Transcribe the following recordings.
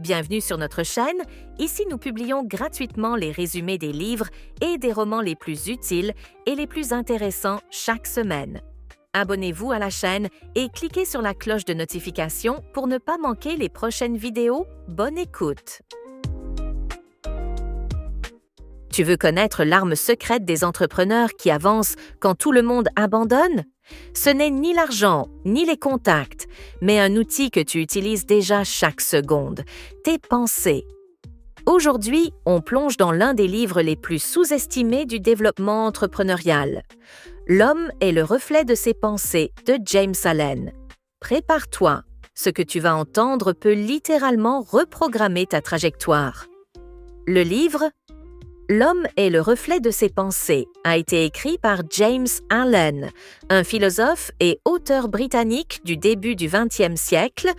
Bienvenue sur notre chaîne. Ici, nous publions gratuitement les résumés des livres et des romans les plus utiles et les plus intéressants chaque semaine. Abonnez-vous à la chaîne et cliquez sur la cloche de notification pour ne pas manquer les prochaines vidéos. Bonne écoute! Tu veux connaître l'arme secrète des entrepreneurs qui avancent quand tout le monde abandonne? Ce n'est ni l'argent, ni les contacts, mais un outil que tu utilises déjà chaque seconde, tes pensées. Aujourd'hui, on plonge dans l'un des livres les plus sous-estimés du développement entrepreneurial. L'homme est le reflet de ses pensées de James Allen. Prépare-toi, ce que tu vas entendre peut littéralement reprogrammer ta trajectoire. Le livre L'homme est le reflet de ses pensées a été écrit par James Allen, un philosophe et auteur britannique du début du XXe siècle,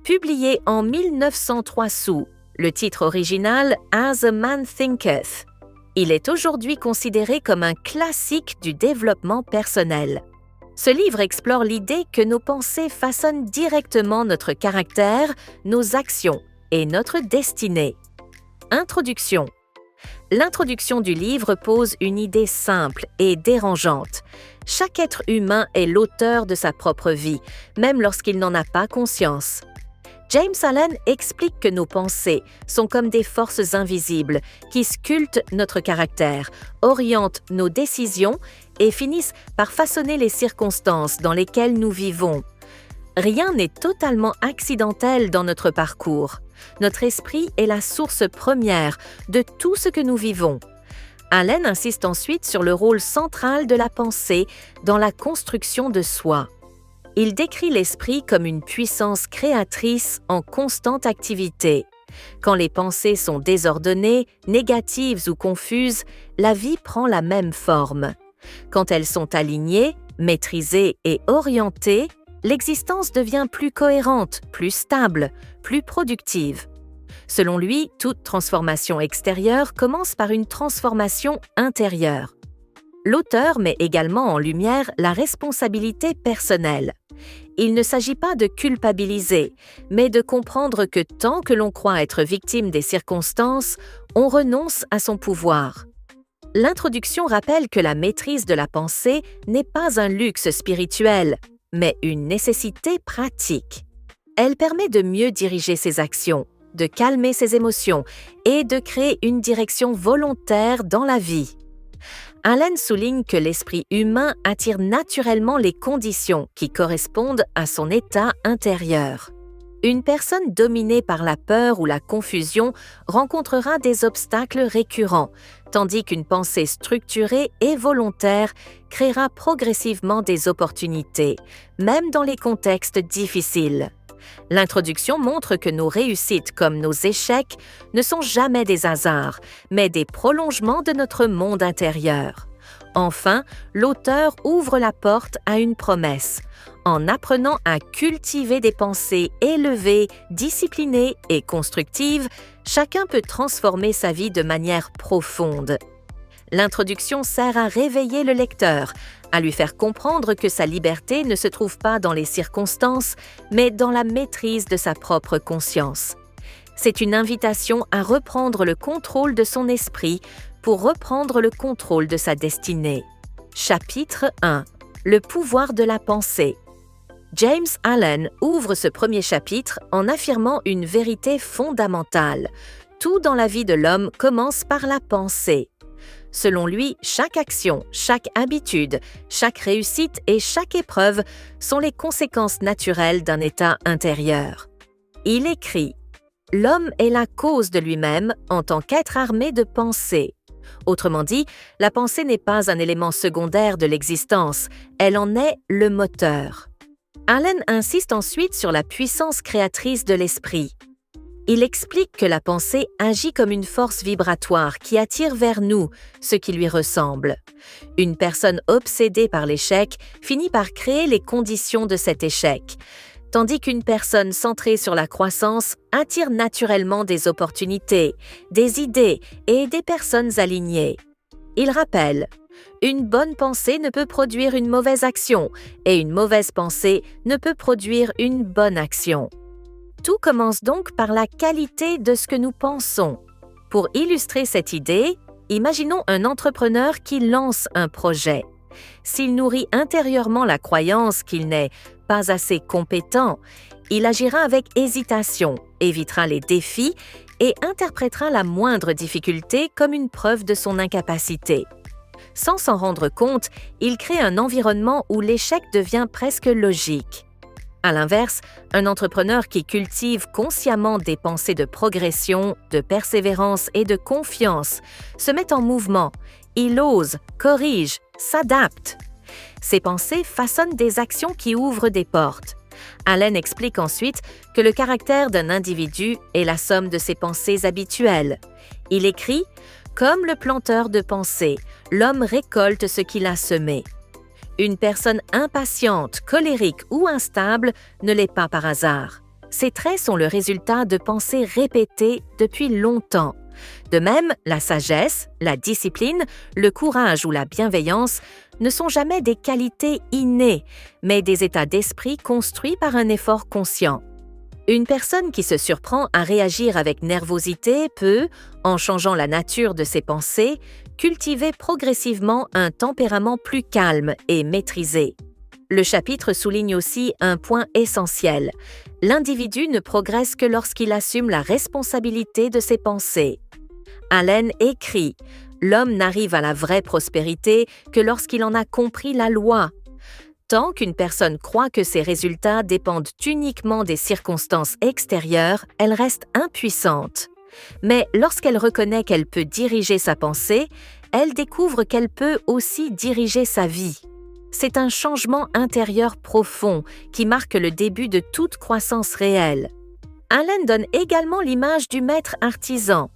publié en 1903 sous le titre original As a Man Thinketh. Il est aujourd'hui considéré comme un classique du développement personnel. Ce livre explore l'idée que nos pensées façonnent directement notre caractère, nos actions et notre destinée. Introduction. L'introduction du livre pose une idée simple et dérangeante. Chaque être humain est l'auteur de sa propre vie, même lorsqu'il n'en a pas conscience. James Allen explique que nos pensées sont comme des forces invisibles qui sculptent notre caractère, orientent nos décisions et finissent par façonner les circonstances dans lesquelles nous vivons. Rien n'est totalement accidentel dans notre parcours. Notre esprit est la source première de tout ce que nous vivons. Allen insiste ensuite sur le rôle central de la pensée dans la construction de soi. Il décrit l'esprit comme une puissance créatrice en constante activité. Quand les pensées sont désordonnées, négatives ou confuses, la vie prend la même forme. Quand elles sont alignées, maîtrisées et orientées, l'existence devient plus cohérente, plus stable, plus productive. Selon lui, toute transformation extérieure commence par une transformation intérieure. L'auteur met également en lumière la responsabilité personnelle. Il ne s'agit pas de culpabiliser, mais de comprendre que tant que l'on croit être victime des circonstances, on renonce à son pouvoir. L'introduction rappelle que la maîtrise de la pensée n'est pas un luxe spirituel, mais une nécessité pratique. Elle permet de mieux diriger ses actions, de calmer ses émotions et de créer une direction volontaire dans la vie. Allen souligne que l'esprit humain attire naturellement les conditions qui correspondent à son état intérieur. Une personne dominée par la peur ou la confusion rencontrera des obstacles récurrents, tandis qu'une pensée structurée et volontaire créera progressivement des opportunités, même dans les contextes difficiles. L'introduction montre que nos réussites comme nos échecs ne sont jamais des hasards, mais des prolongements de notre monde intérieur. Enfin, l'auteur ouvre la porte à une promesse. En apprenant à cultiver des pensées élevées, disciplinées et constructives, chacun peut transformer sa vie de manière profonde. L'introduction sert à réveiller le lecteur, à lui faire comprendre que sa liberté ne se trouve pas dans les circonstances, mais dans la maîtrise de sa propre conscience. C'est une invitation à reprendre le contrôle de son esprit pour reprendre le contrôle de sa destinée. Chapitre 1. Le pouvoir de la pensée. James Allen ouvre ce premier chapitre en affirmant une vérité fondamentale. Tout dans la vie de l'homme commence par la pensée. Selon lui, chaque action, chaque habitude, chaque réussite et chaque épreuve sont les conséquences naturelles d'un état intérieur. Il écrit « L'homme est la cause de lui-même en tant qu'être armé de pensée ». Autrement dit, la pensée n'est pas un élément secondaire de l'existence, elle en est le moteur. Allen insiste ensuite sur la puissance créatrice de l'esprit. Il explique que la pensée agit comme une force vibratoire qui attire vers nous ce qui lui ressemble. Une personne obsédée par l'échec finit par créer les conditions de cet échec, tandis qu'une personne centrée sur la croissance attire naturellement des opportunités, des idées et des personnes alignées. Il rappelle « Une bonne pensée ne peut produire une mauvaise action et une mauvaise pensée ne peut produire une bonne action ». Tout commence donc par la qualité de ce que nous pensons. Pour illustrer cette idée, imaginons un entrepreneur qui lance un projet. S'il nourrit intérieurement la croyance qu'il n'est pas assez compétent, il agira avec hésitation, évitera les défis et interprétera la moindre difficulté comme une preuve de son incapacité. Sans s'en rendre compte, il crée un environnement où l'échec devient presque logique. À l'inverse, un entrepreneur qui cultive consciemment des pensées de progression, de persévérance et de confiance se met en mouvement. Il ose, corrige, s'adapte. Ces pensées façonnent des actions qui ouvrent des portes. Allen explique ensuite que le caractère d'un individu est la somme de ses pensées habituelles. Il écrit « Comme le planteur de pensées, l'homme récolte ce qu'il a semé ». Une personne impatiente, colérique ou instable ne l'est pas par hasard. Ces traits sont le résultat de pensées répétées depuis longtemps. De même, la sagesse, la discipline, le courage ou la bienveillance ne sont jamais des qualités innées, mais des états d'esprit construits par un effort conscient. Une personne qui se surprend à réagir avec nervosité peut, en changeant la nature de ses pensées, cultiver progressivement un tempérament plus calme et maîtrisé. Le chapitre souligne aussi un point essentiel. L'individu ne progresse que lorsqu'il assume la responsabilité de ses pensées. Allen écrit « L'homme n'arrive à la vraie prospérité que lorsqu'il en a compris la loi ». Tant qu'une personne croit que ses résultats dépendent uniquement des circonstances extérieures, elle reste impuissante. Mais lorsqu'elle reconnaît qu'elle peut diriger sa pensée, elle découvre qu'elle peut aussi diriger sa vie. C'est un changement intérieur profond qui marque le début de toute croissance réelle. Allen donne également l'image du maître artisan.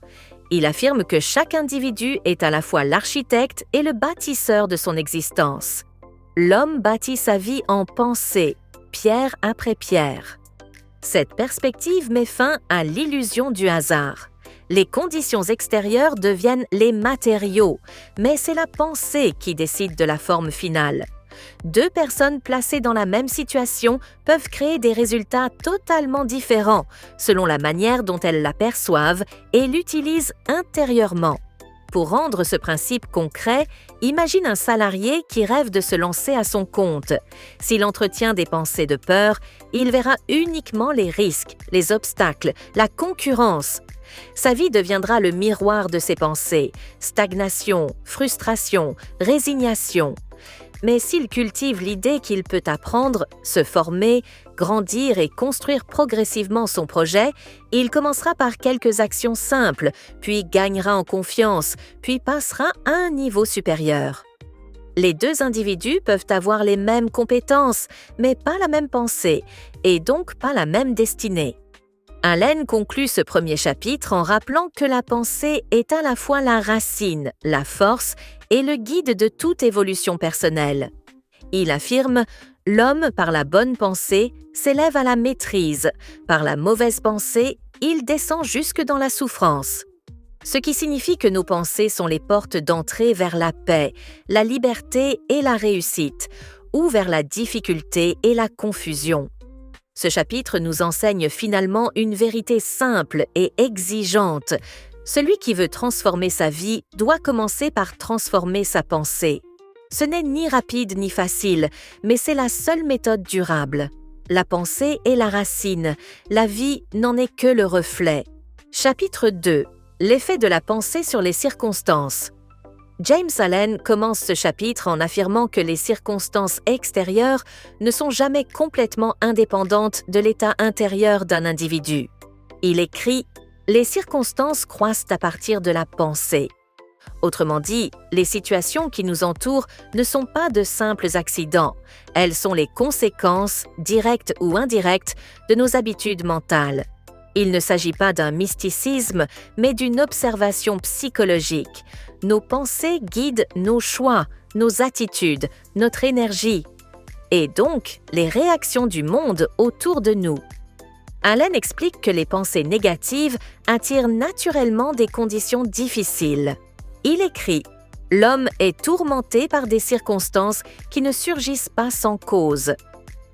Il affirme que chaque individu est à la fois l'architecte et le bâtisseur de son existence. L'homme bâtit sa vie en pensée, pierre après pierre. Cette perspective met fin à l'illusion du hasard. Les conditions extérieures deviennent les matériaux, mais c'est la pensée qui décide de la forme finale. Deux personnes placées dans la même situation peuvent créer des résultats totalement différents selon la manière dont elles la perçoivent et l'utilisent intérieurement. Pour rendre ce principe concret, imagine un salarié qui rêve de se lancer à son compte. S'il entretient des pensées de peur, il verra uniquement les risques, les obstacles, la concurrence. Sa vie deviendra le miroir de ses pensées, stagnation, frustration, résignation. Mais s'il cultive l'idée qu'il peut apprendre, se former, grandir et construire progressivement son projet, il commencera par quelques actions simples, puis gagnera en confiance, puis passera à un niveau supérieur. Les deux individus peuvent avoir les mêmes compétences, mais pas la même pensée, et donc pas la même destinée. Allen conclut ce premier chapitre en rappelant que la pensée est à la fois la racine, la force et le guide de toute évolution personnelle. Il affirme « L'homme, par la bonne pensée, s'élève à la maîtrise. Par la mauvaise pensée, il descend jusque dans la souffrance. » Ce qui signifie que nos pensées sont les portes d'entrée vers la paix, la liberté et la réussite, ou vers la difficulté et la confusion. Ce chapitre nous enseigne finalement une vérité simple et exigeante. Celui qui veut transformer sa vie doit commencer par transformer sa pensée. Ce n'est ni rapide ni facile, mais c'est la seule méthode durable. La pensée est la racine, la vie n'en est que le reflet. Chapitre 2. L'effet de la pensée sur les circonstances. James Allen commence ce chapitre en affirmant que les circonstances extérieures ne sont jamais complètement indépendantes de l'état intérieur d'un individu. Il écrit « Les circonstances croissent à partir de la pensée ». Autrement dit, les situations qui nous entourent ne sont pas de simples accidents, elles sont les conséquences, directes ou indirectes, de nos habitudes mentales. Il ne s'agit pas d'un mysticisme, mais d'une observation psychologique. Nos pensées guident nos choix, nos attitudes, notre énergie, et donc les réactions du monde autour de nous. Allen explique que les pensées négatives attirent naturellement des conditions difficiles. Il écrit « L'homme est tourmenté par des circonstances qui ne surgissent pas sans cause.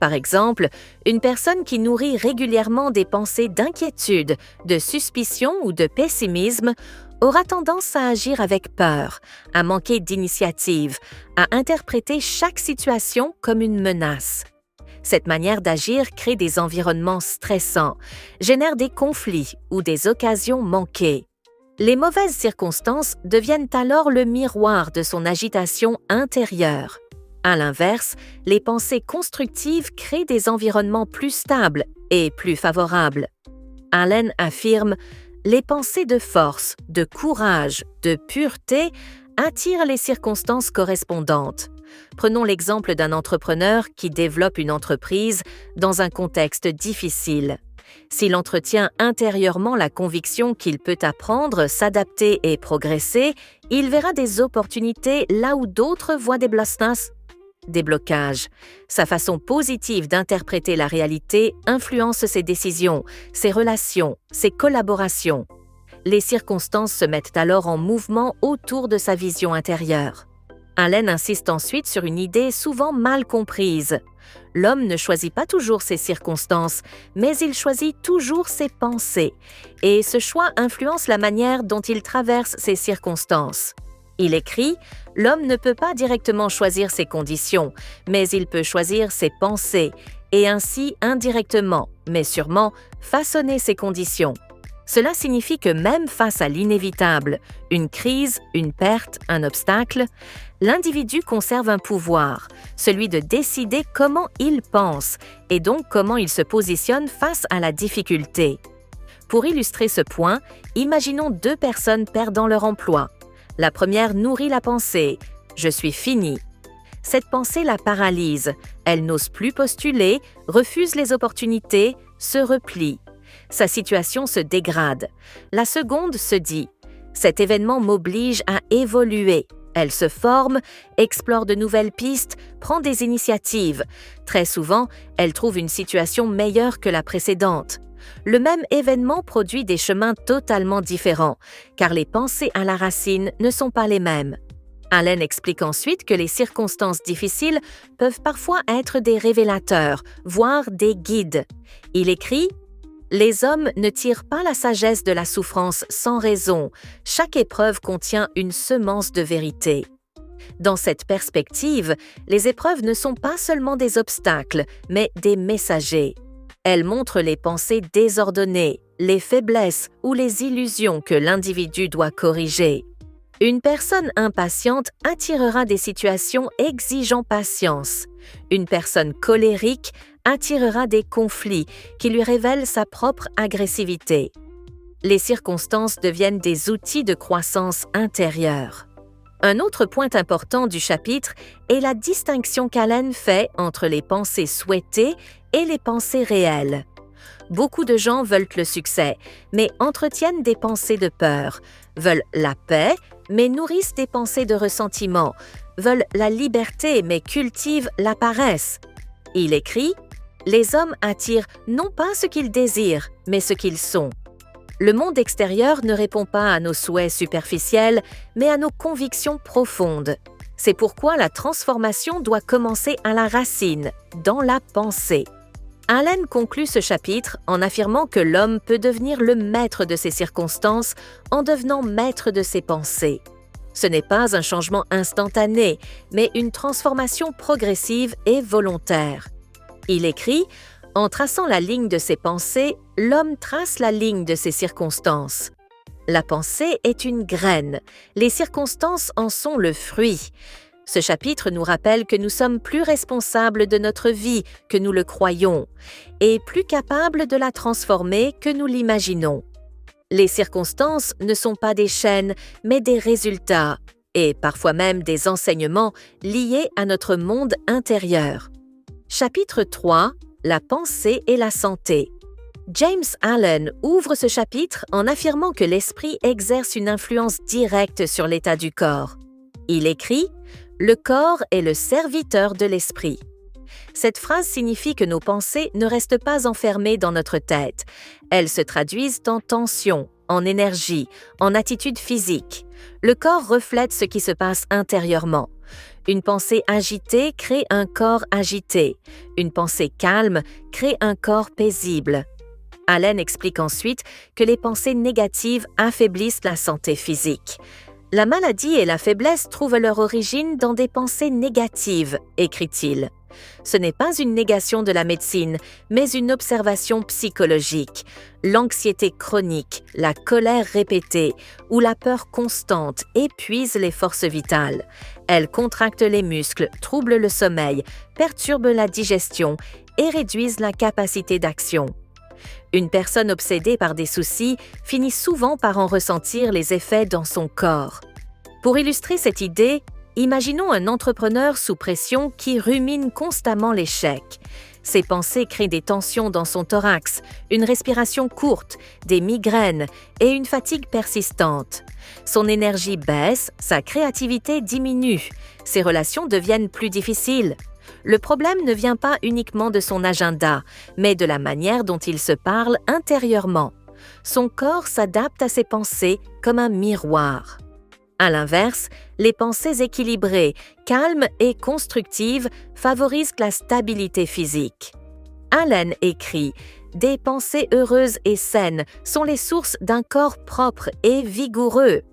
Par exemple, une personne qui nourrit régulièrement des pensées d'inquiétude, de suspicion ou de pessimisme aura tendance à agir avec peur, à manquer d'initiative, à interpréter chaque situation comme une menace. Cette manière d'agir crée des environnements stressants, génère des conflits ou des occasions manquées. Les mauvaises circonstances deviennent alors le miroir de son agitation intérieure. À l'inverse, les pensées constructives créent des environnements plus stables et plus favorables. Allen affirme « Les pensées de force, de courage, de pureté attirent les circonstances correspondantes ». Prenons l'exemple d'un entrepreneur qui développe une entreprise dans un contexte difficile. S'il entretient intérieurement la conviction qu'il peut apprendre, s'adapter et progresser, il verra des opportunités là où d'autres voient des blocages. Sa façon positive d'interpréter la réalité influence ses décisions, ses relations, ses collaborations. Les circonstances se mettent alors en mouvement autour de sa vision intérieure. Allen insiste ensuite sur une idée souvent mal comprise. L'homme ne choisit pas toujours ses circonstances, mais il choisit toujours ses pensées, et ce choix influence la manière dont il traverse ces circonstances. Il écrit « L'homme ne peut pas directement choisir ses conditions, mais il peut choisir ses pensées, et ainsi indirectement, mais sûrement, façonner ses conditions. » Cela signifie que même face à l'inévitable, une crise, une perte, un obstacle, l'individu conserve un pouvoir, celui de décider comment il pense et donc comment il se positionne face à la difficulté. Pour illustrer ce point, imaginons deux personnes perdant leur emploi. La première nourrit la pensée « Je suis fini ». Cette pensée la paralyse, elle n'ose plus postuler, refuse les opportunités, se replie. Sa situation se dégrade. La seconde se dit « Cet événement m'oblige à évoluer ». Elle se forme, explore de nouvelles pistes, prend des initiatives. Très souvent, elle trouve une situation meilleure que la précédente. Le même événement produit des chemins totalement différents, car les pensées à la racine ne sont pas les mêmes. Allen explique ensuite que les circonstances difficiles peuvent parfois être des révélateurs, voire des guides. Il écrit « Les hommes ne tirent pas la sagesse de la souffrance sans raison. Chaque épreuve contient une semence de vérité. » Dans cette perspective, les épreuves ne sont pas seulement des obstacles, mais des messagers. Elles montrent les pensées désordonnées, les faiblesses ou les illusions que l'individu doit corriger. Une personne impatiente attirera des situations exigeant patience. Une personne colérique attirera des conflits qui lui révèlent sa propre agressivité. Les circonstances deviennent des outils de croissance intérieure. Un autre point important du chapitre est la distinction qu'Allen fait entre les pensées souhaitées et les pensées réelles. Beaucoup de gens veulent le succès, mais entretiennent des pensées de peur, veulent la paix, mais nourrissent des pensées de ressentiment, veulent la liberté, mais cultivent la paresse. Il écrit « Les hommes attirent non pas ce qu'ils désirent, mais ce qu'ils sont. » Le monde extérieur ne répond pas à nos souhaits superficiels, mais à nos convictions profondes. C'est pourquoi la transformation doit commencer à la racine, dans la pensée. Allen conclut ce chapitre en affirmant que l'homme peut devenir le maître de ses circonstances en devenant maître de ses pensées. Ce n'est pas un changement instantané, mais une transformation progressive et volontaire. Il écrit « En traçant la ligne de ses pensées, l'homme trace la ligne de ses circonstances. » La pensée est une graine, les circonstances en sont le fruit. Ce chapitre nous rappelle que nous sommes plus responsables de notre vie que nous le croyons et plus capables de la transformer que nous l'imaginons. Les circonstances ne sont pas des chaînes, mais des résultats et parfois même des enseignements liés à notre monde intérieur. Chapitre 3. La pensée et la santé. James Allen ouvre ce chapitre en affirmant que l'esprit exerce une influence directe sur l'état du corps. Il écrit « Le corps est le serviteur de l'esprit ». Cette phrase signifie que nos pensées ne restent pas enfermées dans notre tête. Elles se traduisent en tension, en énergie, en attitude physique. Le corps reflète ce qui se passe intérieurement. Une pensée agitée crée un corps agité. Une pensée calme crée un corps paisible. Allen explique ensuite que les pensées négatives affaiblissent la santé physique. La maladie et la faiblesse trouvent leur origine dans des pensées négatives, écrit-il. Ce n'est pas une négation de la médecine, mais une observation psychologique. L'anxiété chronique, la colère répétée ou la peur constante épuisent les forces vitales. Elles contractent les muscles, troublent le sommeil, perturbent la digestion et réduisent la capacité d'action. Une personne obsédée par des soucis finit souvent par en ressentir les effets dans son corps. Pour illustrer cette idée, imaginons un entrepreneur sous pression qui rumine constamment l'échec. Ses pensées créent des tensions dans son thorax, une respiration courte, des migraines et une fatigue persistante. Son énergie baisse, sa créativité diminue, ses relations deviennent plus difficiles. Le problème ne vient pas uniquement de son agenda, mais de la manière dont il se parle intérieurement. Son corps s'adapte à ses pensées comme un miroir. À l'inverse, les pensées équilibrées, calmes et constructives favorisent la stabilité physique. Allen écrit « Des pensées heureuses et saines sont les sources d'un corps propre et vigoureux ».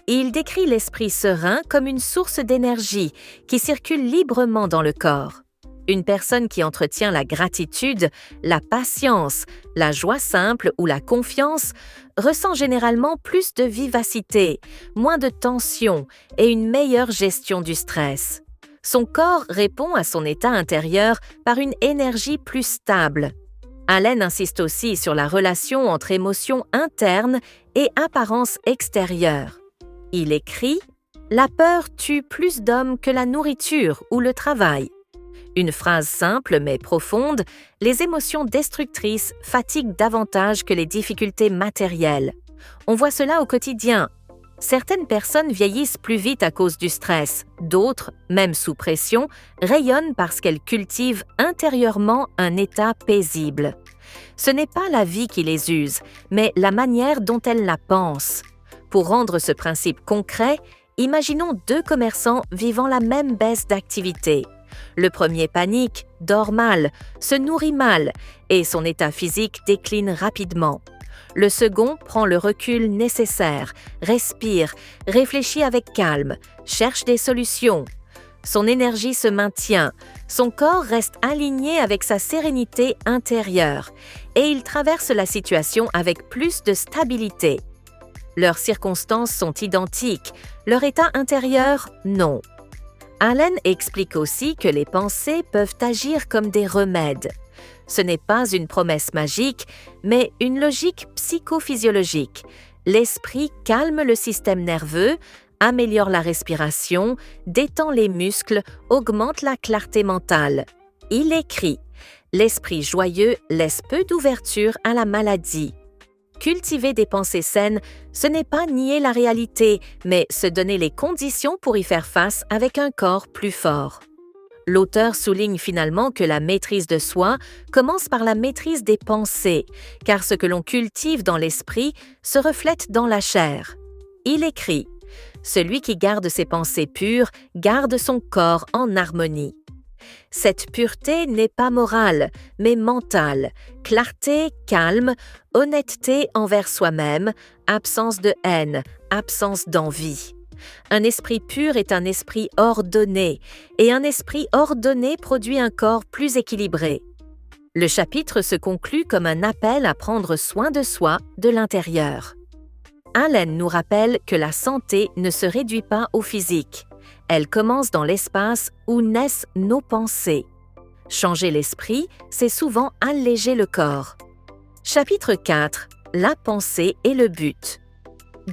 Il décrit l'esprit serein comme une source d'énergie qui circule librement dans le corps. Une personne qui entretient la gratitude, la patience, la joie simple ou la confiance ressent généralement plus de vivacité, moins de tension et une meilleure gestion du stress. Son corps répond à son état intérieur par une énergie plus stable. Allen insiste aussi sur la relation entre émotions internes et apparence extérieure. Il écrit « La peur tue plus d'hommes que la nourriture ou le travail ». Une phrase simple mais profonde, les émotions destructrices fatiguent davantage que les difficultés matérielles. On voit cela au quotidien. Certaines personnes vieillissent plus vite à cause du stress, d'autres, même sous pression, rayonnent parce qu'elles cultivent intérieurement un état paisible. Ce n'est pas la vie qui les use, mais la manière dont elles la pensent. Pour rendre ce principe concret, imaginons deux commerçants vivant la même baisse d'activité. Le premier panique, dort mal, se nourrit mal et son état physique décline rapidement. Le second prend le recul nécessaire, respire, réfléchit avec calme, cherche des solutions. Son énergie se maintient, son corps reste aligné avec sa sérénité intérieure et il traverse la situation avec plus de stabilité. Leurs circonstances sont identiques, leur état intérieur, non. Allen explique aussi que les pensées peuvent agir comme des remèdes. Ce n'est pas une promesse magique, mais une logique psychophysiologique. L'esprit calme le système nerveux, améliore la respiration, détend les muscles, augmente la clarté mentale. Il écrit « L'esprit joyeux laisse peu d'ouverture à la maladie ». Cultiver des pensées saines, ce n'est pas nier la réalité, mais se donner les conditions pour y faire face avec un corps plus fort. L'auteur souligne finalement que la maîtrise de soi commence par la maîtrise des pensées, car ce que l'on cultive dans l'esprit se reflète dans la chair. Il écrit « Celui qui garde ses pensées pures garde son corps en harmonie ». Cette pureté n'est pas morale, mais mentale, clarté, calme, honnêteté envers soi-même, absence de haine, absence d'envie. Un esprit pur est un esprit ordonné, et un esprit ordonné produit un corps plus équilibré. Le chapitre se conclut comme un appel à prendre soin de soi de l'intérieur. Allen nous rappelle que la santé ne se réduit pas au physique. Elle commence dans l'espace où naissent nos pensées. Changer l'esprit, c'est souvent alléger le corps. Chapitre 4. La pensée et le but.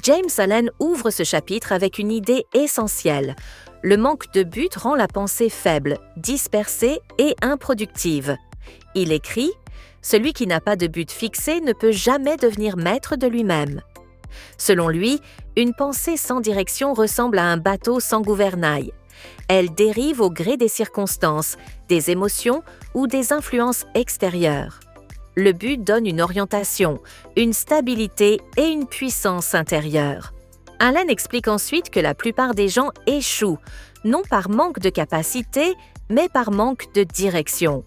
James Allen ouvre ce chapitre avec une idée essentielle. Le manque de but rend la pensée faible, dispersée et improductive. Il écrit « Celui qui n'a pas de but fixé ne peut jamais devenir maître de lui-même ». Selon lui, une pensée sans direction ressemble à un bateau sans gouvernail. Elle dérive au gré des circonstances, des émotions ou des influences extérieures. Le but donne une orientation, une stabilité et une puissance intérieure. Allen explique ensuite que la plupart des gens échouent, non par manque de capacité, mais par manque de direction.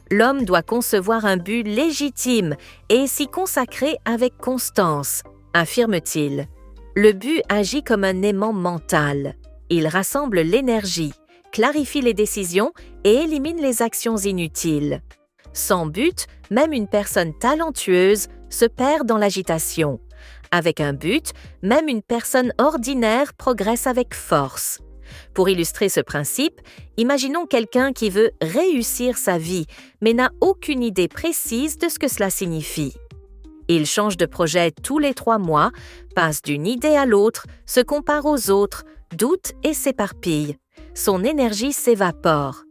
L'homme doit concevoir un but légitime et s'y consacrer avec constance, affirme-t-il. Le but agit comme un aimant mental. Il rassemble l'énergie, clarifie les décisions et élimine les actions inutiles. Sans but, même une personne talentueuse se perd dans l'agitation. Avec un but, même une personne ordinaire progresse avec force. Pour illustrer ce principe, imaginons quelqu'un qui veut réussir sa vie, mais n'a aucune idée précise de ce que cela signifie. Il change de projet tous les 3 mois, passe d'une idée à l'autre, se compare aux autres, doute et s'éparpille. Son énergie s'évapore.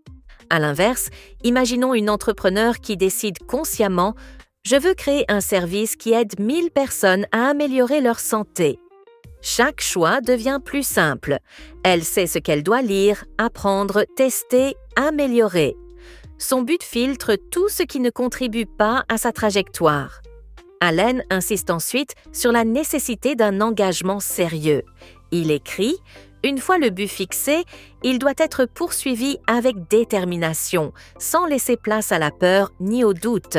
À l'inverse, imaginons une entrepreneur qui décide consciemment « Je veux créer un service qui aide 1000 personnes à améliorer leur santé ». Chaque choix devient plus simple. Elle sait ce qu'elle doit lire, apprendre, tester, améliorer. Son but filtre tout ce qui ne contribue pas à sa trajectoire. Allen insiste ensuite sur la nécessité d'un engagement sérieux. Il écrit « Une fois le but fixé, il doit être poursuivi avec détermination, sans laisser place à la peur ni au doute. »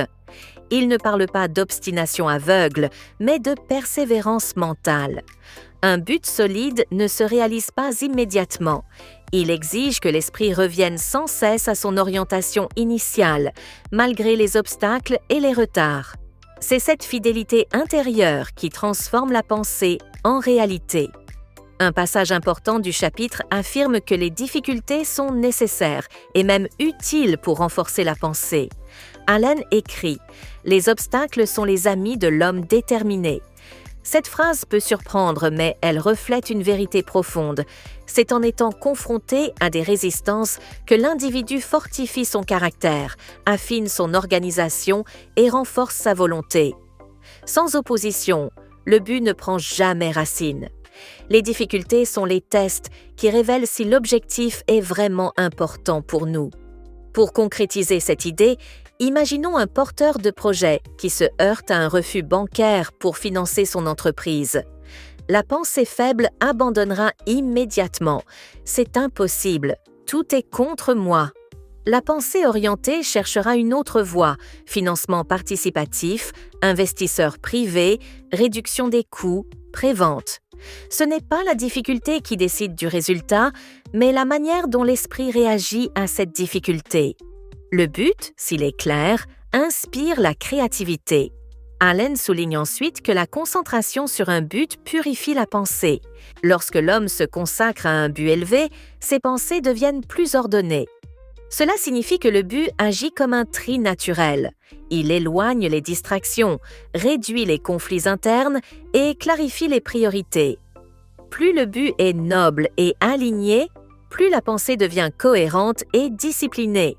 Il ne parle pas d'obstination aveugle, mais de persévérance mentale. Un but solide ne se réalise pas immédiatement. Il exige que l'esprit revienne sans cesse à son orientation initiale, malgré les obstacles et les retards. C'est cette fidélité intérieure qui transforme la pensée en réalité. Un passage important du chapitre affirme que les difficultés sont nécessaires et même utiles pour renforcer la pensée. Allen écrit « Les obstacles sont les amis de l'homme déterminé ». Cette phrase peut surprendre, mais elle reflète une vérité profonde. C'est en étant confronté à des résistances que l'individu fortifie son caractère, affine son organisation et renforce sa volonté. Sans opposition, le but ne prend jamais racine. Les difficultés sont les tests qui révèlent si l'objectif est vraiment important pour nous. Pour concrétiser cette idée, imaginons un porteur de projet qui se heurte à un refus bancaire pour financer son entreprise. La pensée faible abandonnera immédiatement. C'est impossible. Tout est contre moi. La pensée orientée cherchera une autre voie, financement participatif, investisseurs privés, réduction des coûts, prévente. Ce n'est pas la difficulté qui décide du résultat, mais la manière dont l'esprit réagit à cette difficulté. Le but, s'il est clair, inspire la créativité. Allen souligne ensuite que la concentration sur un but purifie la pensée. Lorsque l'homme se consacre à un but élevé, ses pensées deviennent plus ordonnées. Cela signifie que le but agit comme un tri naturel. Il éloigne les distractions, réduit les conflits internes et clarifie les priorités. Plus le but est noble et aligné, plus la pensée devient cohérente et disciplinée.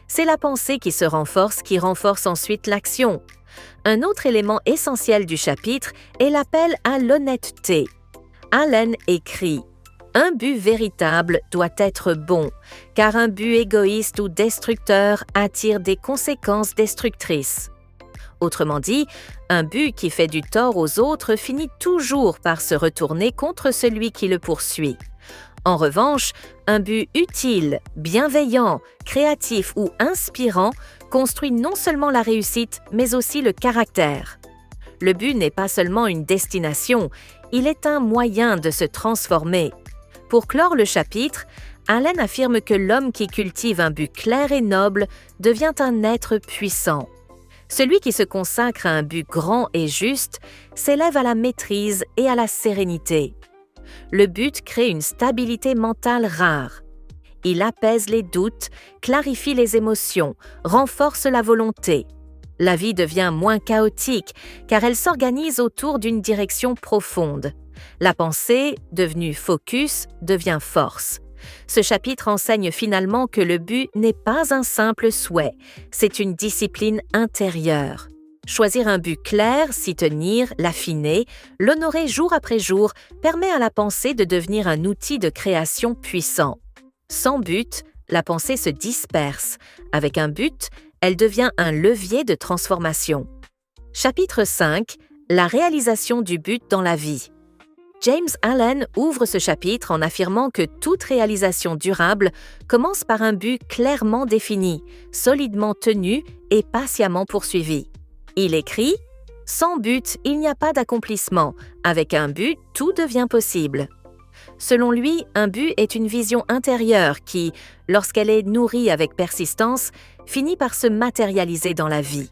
C'est la pensée qui se renforce qui renforce ensuite l'action. Un autre élément essentiel du chapitre est l'appel à l'honnêteté. Allen écrit « Un but véritable doit être bon, car un but égoïste ou destructeur attire des conséquences destructrices. » Autrement dit, un but qui fait du tort aux autres finit toujours par se retourner contre celui qui le poursuit. En revanche, un but utile, bienveillant, créatif ou inspirant construit non seulement la réussite, mais aussi le caractère. Le but n'est pas seulement une destination, il est un moyen de se transformer. Pour clore le chapitre, Allen affirme que l'homme qui cultive un but clair et noble devient un être puissant. Celui qui se consacre à un but grand et juste s'élève à la maîtrise et à la sérénité. Le but crée une stabilité mentale rare. Il apaise les doutes, clarifie les émotions, renforce la volonté. La vie devient moins chaotique car elle s'organise autour d'une direction profonde. La pensée, devenue focus, devient force. Ce chapitre enseigne finalement que le but n'est pas un simple souhait, c'est une discipline intérieure. Choisir un but clair, s'y tenir, l'affiner, l'honorer jour après jour permet à la pensée de devenir un outil de création puissant. Sans but, la pensée se disperse. Avec un but, elle devient un levier de transformation. Chapitre 5. La réalisation du but dans la vie. James Allen ouvre ce chapitre en affirmant que toute réalisation durable commence par un but clairement défini, solidement tenu et patiemment poursuivi. Il écrit « Sans but, il n'y a pas d'accomplissement. Avec un but, tout devient possible. » Selon lui, un but est une vision intérieure qui, lorsqu'elle est nourrie avec persistance, finit par se matérialiser dans la vie.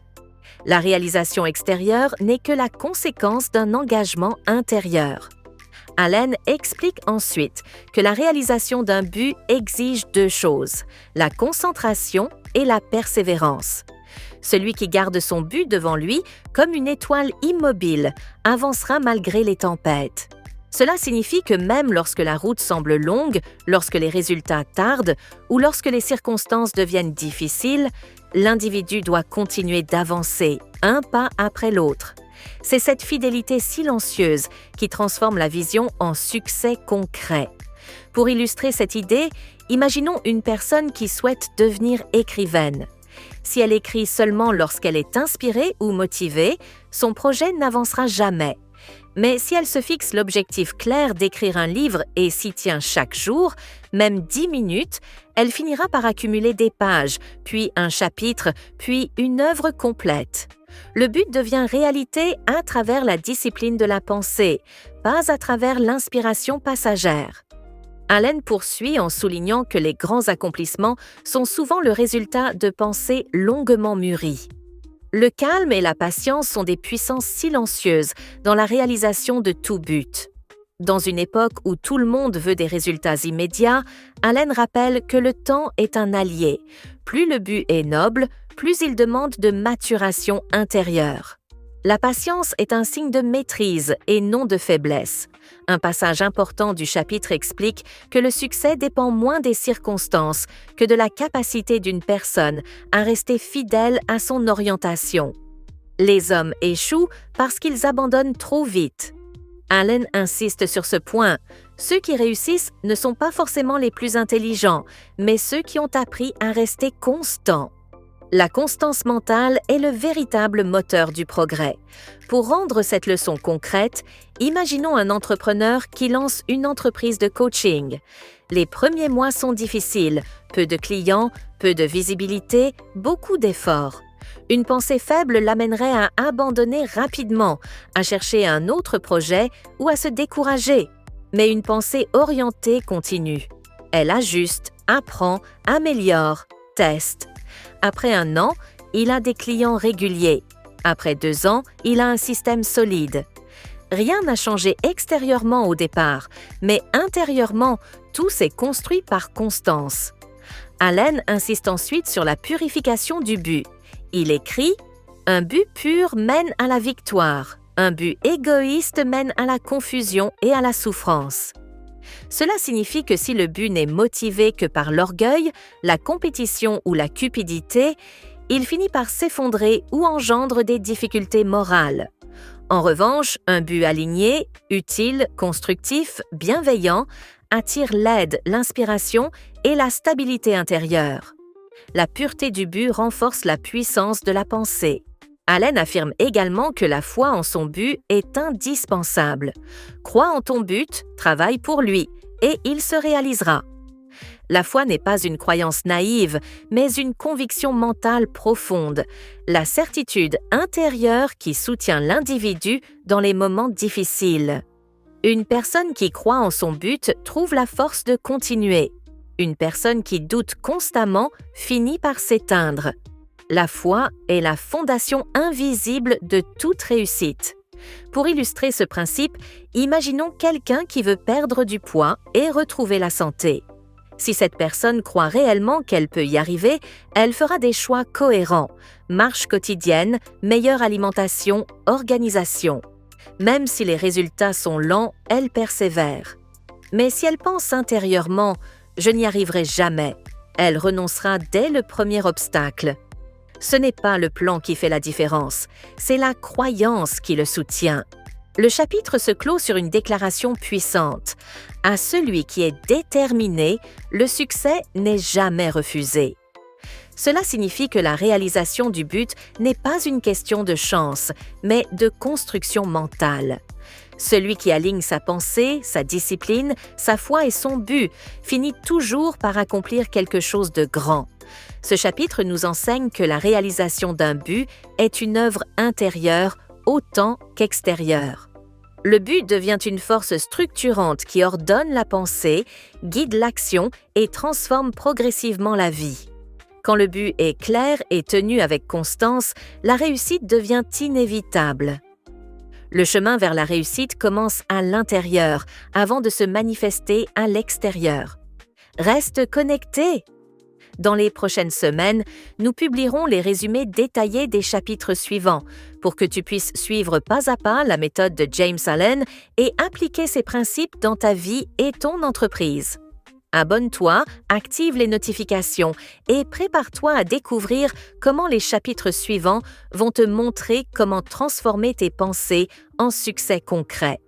La réalisation extérieure n'est que la conséquence d'un engagement intérieur. Allen explique ensuite que la réalisation d'un but exige deux choses, la concentration et la persévérance. Celui qui garde son but devant lui comme une étoile immobile avancera malgré les tempêtes. Cela signifie que même lorsque la route semble longue, lorsque les résultats tardent ou lorsque les circonstances deviennent difficiles, l'individu doit continuer d'avancer, un pas après l'autre. C'est cette fidélité silencieuse qui transforme la vision en succès concret. Pour illustrer cette idée, imaginons une personne qui souhaite devenir écrivaine. Si elle écrit seulement lorsqu'elle est inspirée ou motivée, son projet n'avancera jamais. Mais si elle se fixe l'objectif clair d'écrire un livre et s'y tient chaque jour, même 10 minutes, elle finira par accumuler des pages, puis un chapitre, puis une œuvre complète. Le but devient réalité à travers la discipline de la pensée, pas à travers l'inspiration passagère. Allen poursuit en soulignant que les grands accomplissements sont souvent le résultat de pensées longuement mûries. Le calme et la patience sont des puissances silencieuses dans la réalisation de tout but. Dans une époque où tout le monde veut des résultats immédiats, Allen rappelle que le temps est un allié. Plus le but est noble, plus il demande de maturation intérieure. La patience est un signe de maîtrise et non de faiblesse. Un passage important du chapitre explique que le succès dépend moins des circonstances que de la capacité d'une personne à rester fidèle à son orientation. Les hommes échouent parce qu'ils abandonnent trop vite. Allen insiste sur ce point. Ceux qui réussissent ne sont pas forcément les plus intelligents, mais ceux qui ont appris à rester constants. La constance mentale est le véritable moteur du progrès. Pour rendre cette leçon concrète, imaginons un entrepreneur qui lance une entreprise de coaching. Les premiers mois sont difficiles, peu de clients, peu de visibilité, beaucoup d'efforts. Une pensée faible l'amènerait à abandonner rapidement, à chercher un autre projet ou à se décourager. Mais une pensée orientée continue. Elle ajuste, apprend, améliore, teste. Après 1 an, il a des clients réguliers. Après 2 ans, il a un système solide. Rien n'a changé extérieurement au départ, mais intérieurement, tout s'est construit par constance. Allen insiste ensuite sur la purification du but. Il écrit « Un but pur mène à la victoire. Un but égoïste mène à la confusion et à la souffrance. » Cela signifie que si le but n'est motivé que par l'orgueil, la compétition ou la cupidité, il finit par s'effondrer ou engendre des difficultés morales. En revanche, un but aligné, utile, constructif, bienveillant, attire l'aide, l'inspiration et la stabilité intérieure. La pureté du but renforce la puissance de la pensée. Allen affirme également que la foi en son but est indispensable. Crois en ton but, travaille pour lui, et il se réalisera. La foi n'est pas une croyance naïve, mais une conviction mentale profonde, la certitude intérieure qui soutient l'individu dans les moments difficiles. Une personne qui croit en son but trouve la force de continuer. Une personne qui doute constamment finit par s'éteindre. La foi est la fondation invisible de toute réussite. Pour illustrer ce principe, imaginons quelqu'un qui veut perdre du poids et retrouver la santé. Si cette personne croit réellement qu'elle peut y arriver, elle fera des choix cohérents, marche quotidienne, meilleure alimentation, organisation. Même si les résultats sont lents, elle persévère. Mais si elle pense intérieurement « je n'y arriverai jamais », elle renoncera dès le premier obstacle. Ce n'est pas le plan qui fait la différence, c'est la croyance qui le soutient. Le chapitre se clôt sur une déclaration puissante. À celui qui est déterminé, le succès n'est jamais refusé. Cela signifie que la réalisation du but n'est pas une question de chance, mais de construction mentale. Celui qui aligne sa pensée, sa discipline, sa foi et son but finit toujours par accomplir quelque chose de grand. Ce chapitre nous enseigne que la réalisation d'un but est une œuvre intérieure autant qu'extérieure. Le but devient une force structurante qui ordonne la pensée, guide l'action et transforme progressivement la vie. Quand le but est clair et tenu avec constance, la réussite devient inévitable. Le chemin vers la réussite commence à l'intérieur avant de se manifester à l'extérieur. Reste connecté! Dans les prochaines semaines, nous publierons les résumés détaillés des chapitres suivants pour que tu puisses suivre pas à pas la méthode de James Allen et appliquer ces principes dans ta vie et ton entreprise. Abonne-toi, active les notifications et prépare-toi à découvrir comment les chapitres suivants vont te montrer comment transformer tes pensées en succès concret.